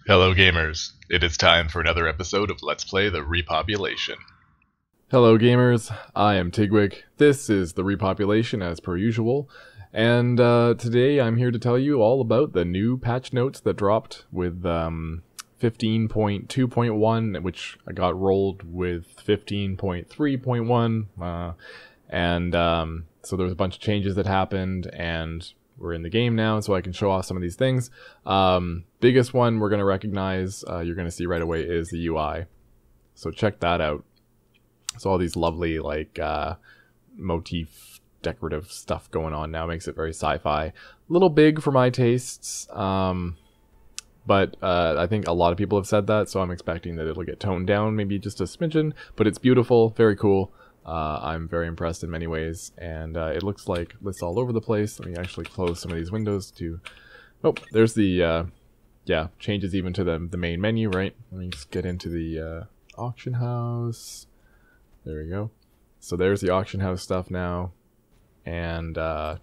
Hello gamers, it is time for another episode of Let's Play the Repopulation. Hello gamers, I am Tigwyk. This is the Repopulation as per usual, and today I'm here to tell you all about the new patch notes that dropped with 15.2.1, which I got rolled with 15.3.1, and so there was a bunch of changes that happened, and we're in the game now, so I can show off some of these things. Biggest one we're going to recognize, you're going to see right away, is the UI. So check that out. So all these lovely, like, motif decorative stuff going on now makes it very sci-fi. A little big for my tastes, but I think a lot of people have said that, so I'm expecting that it'll get toned down, maybe just a smidgen, but it's beautiful, very cool. I'm very impressed in many ways, and it looks like lists all over the place. Let me actually close some of these windows to... Oh, there's the, yeah, changes even to the main menu, right? Let me just get into the auction house. There we go. So there's the auction house stuff now, and my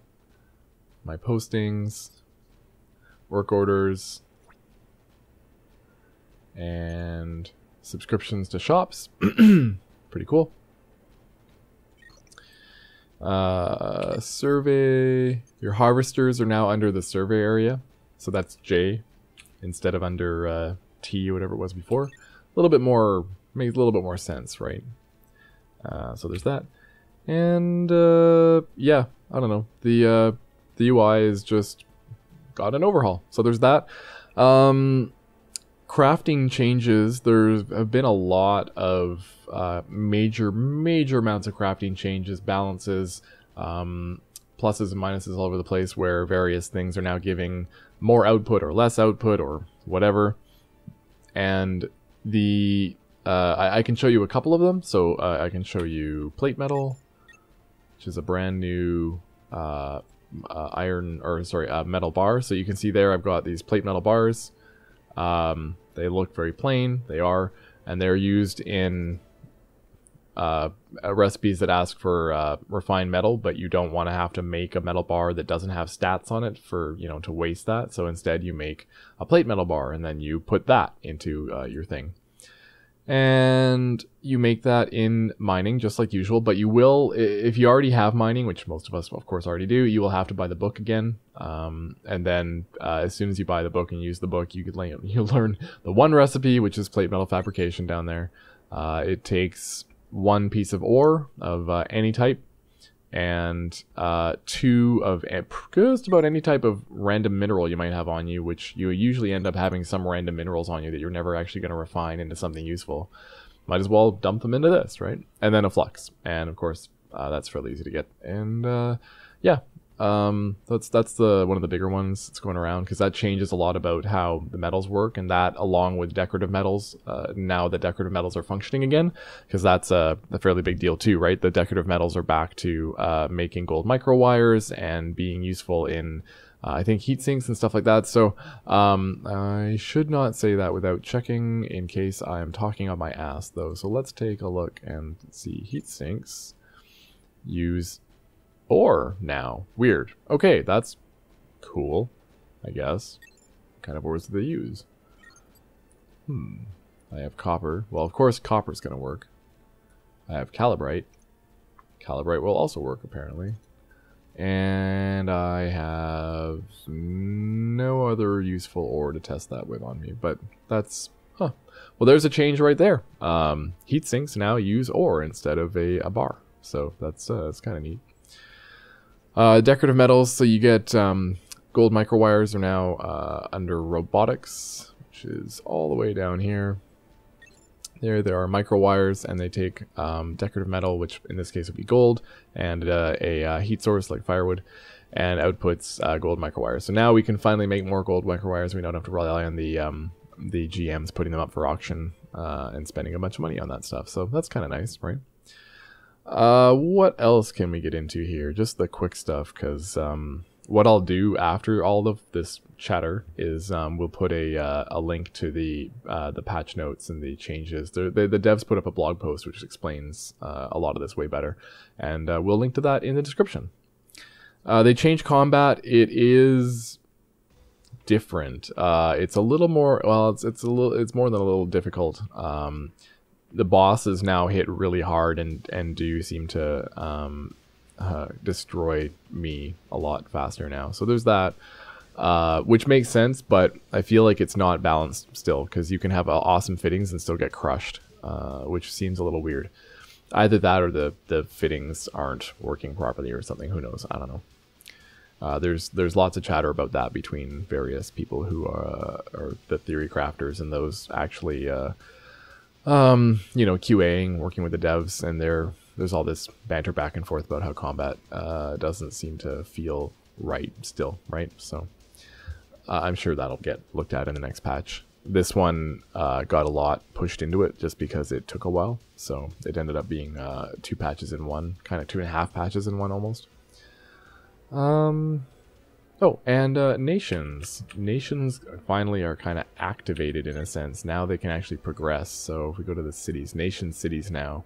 postings, work orders, and subscriptions to shops. Pretty cool. Survey. Your harvesters are now under the survey area, so that's J instead of under T or whatever it was before. A little bit more, makes a little bit more sense, right? So there's that, and yeah, I don't know. The UI is just got an overhaul, so there's that. Crafting changes. There have been a lot of major amounts of crafting changes, balances, pluses and minuses all over the place, where various things are now giving more output or less output or whatever. And the I can show you a couple of them. So I can show you plate metal, which is a brand new metal bar. So you can see there I've got these plate metal bars. They look very plain, they are, and they're used in recipes that ask for refined metal, but you don't want to have to make a metal bar that doesn't have stats on it for, you know, to waste that. So instead you make a plate metal bar, and then you put that into your thing. And you make that in mining, just like usual, but you will, if you already have mining, which most of us, of course, already do, you will have to buy the book again. And then as soon as you buy the book and use the book, you'll learn the one recipe, which is plate metal fabrication down there. It takes one piece of ore of any type, and two of just about any type of random mineral you might have on you, which you usually end up having some random minerals on you that you're never actually going to refine into something useful. Might as well dump them into this, right? And then a flux, and of course that's fairly easy to get. And yeah, that's one of the bigger ones that's going around, because that changes a lot about how the metals work, and that along with decorative metals, now the decorative metals are functioning again, because that's a fairly big deal too, right? The decorative metals are back to making gold microwires and being useful in I think heat sinks and stuff like that. So I should not say that without checking, in case I am talking on my ass though. So let's take a look and see. Heat sinks use ore now. Weird. Okay, that's cool, I guess. What kind of ores do they use? I have copper. Well, of course copper's gonna work. I have calibrite. Calibrite will also work, apparently. And I have no other useful ore to test that with on me, but that's... Huh. Well, there's a change right there. Heat sinks now use ore instead of a bar. So that's kind of neat. Decorative metals, so you get gold microwires are now under robotics, which is all the way down here. There are microwires, and they take decorative metal, which in this case would be gold, and a heat source like firewood, and outputs gold microwires. So now we can finally make more gold microwires. We don't have to rely on the GMs putting them up for auction and spending a bunch of money on that stuff. So that's kind of nice, right? What else can we get into here? Just the quick stuff, because what I'll do after all of this chatter is we'll put a link to the patch notes and the changes. The devs put up a blog post which explains a lot of this way better, and we'll link to that in the description. They changed combat. It is different. It's a little more, well, it's more than a little difficult. The bosses now hit really hard and do seem to destroy me a lot faster now. So there's that, which makes sense, but I feel like it's not balanced still, because you can have awesome fittings and still get crushed, which seems a little weird. Either that or the fittings aren't working properly or something. Who knows? I don't know. There's lots of chatter about that between various people who are the theory crafters and those actually QAing, working with the devs, and there's all this banter back and forth about how combat doesn't seem to feel right still, right? So I'm sure that'll get looked at in the next patch. This one got a lot pushed into it just because it took a while, so it ended up being 2 patches in one, kind of 2.5 patches in one almost. Oh, and nations. Nations finally are kind of activated in a sense. Now they can actually progress. So if we go to the cities, nation cities now,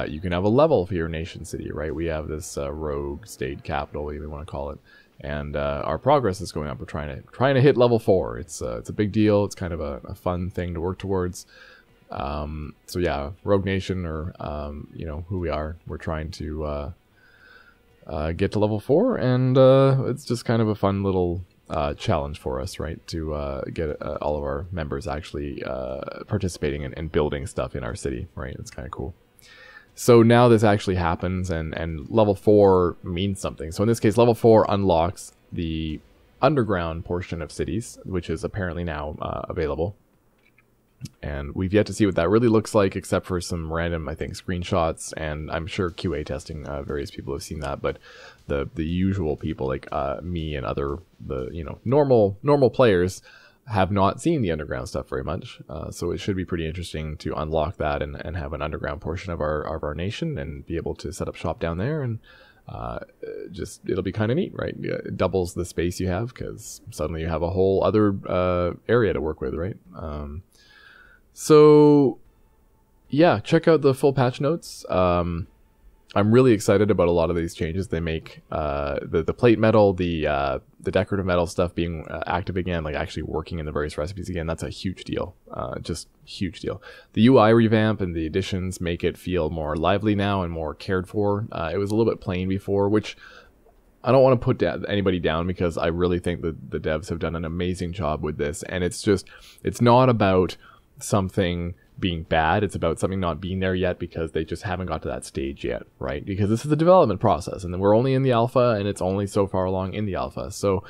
you can have a level for your nation city, right? We have this rogue state capital, whatever you want to call it, and our progress is going up. We're trying to hit level 4. It's a big deal. It's kind of a fun thing to work towards. So yeah, rogue nation, or who we are. We're trying to get to level 4, and it's just kind of a fun little challenge for us, right? To get all of our members actually participating and building stuff in our city, right? It's kind of cool. So now this actually happens, and level 4 means something. So in this case, level 4 unlocks the underground portion of cities, which is apparently now available. And we've yet to see what that really looks like, except for some random, I think, screenshots, and I'm sure QA testing, various people have seen that, but the usual people like me and other normal players have not seen the underground stuff very much. So it should be pretty interesting to unlock that and have an underground portion of our nation and be able to set up shop down there, and it'll be kind of neat, right? It doubles the space you have, because suddenly you have a whole other area to work with, right? So yeah, check out the full patch notes. I'm really excited about a lot of these changes they make. The plate metal, the decorative metal stuff being active again, like actually working in the various recipes again, that's a huge deal. Just huge deal. The UI revamp and the additions make it feel more lively now and more cared for. It was a little bit plain before, which I don't want to put anybody down, because I really think that the devs have done an amazing job with this. And it's not about something being bad, it's about something not being there yet because they just haven't got to that stage yet, right? Because this is the development process, and then we're only in the alpha, and it's only so far along in the alpha. So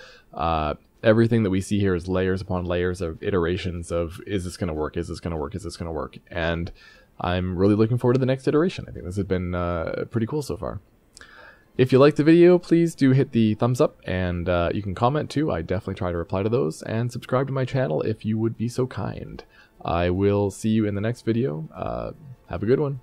everything that we see here is layers upon layers of iterations of, is this going to work? Is this going to work? Is this going to work? And I'm really looking forward to the next iteration. I think this has been pretty cool so far. If you liked the video, please do hit the thumbs up, and you can comment too. I definitely try to reply to those, and subscribe to my channel if you would be so kind. I will see you in the next video. Have a good one.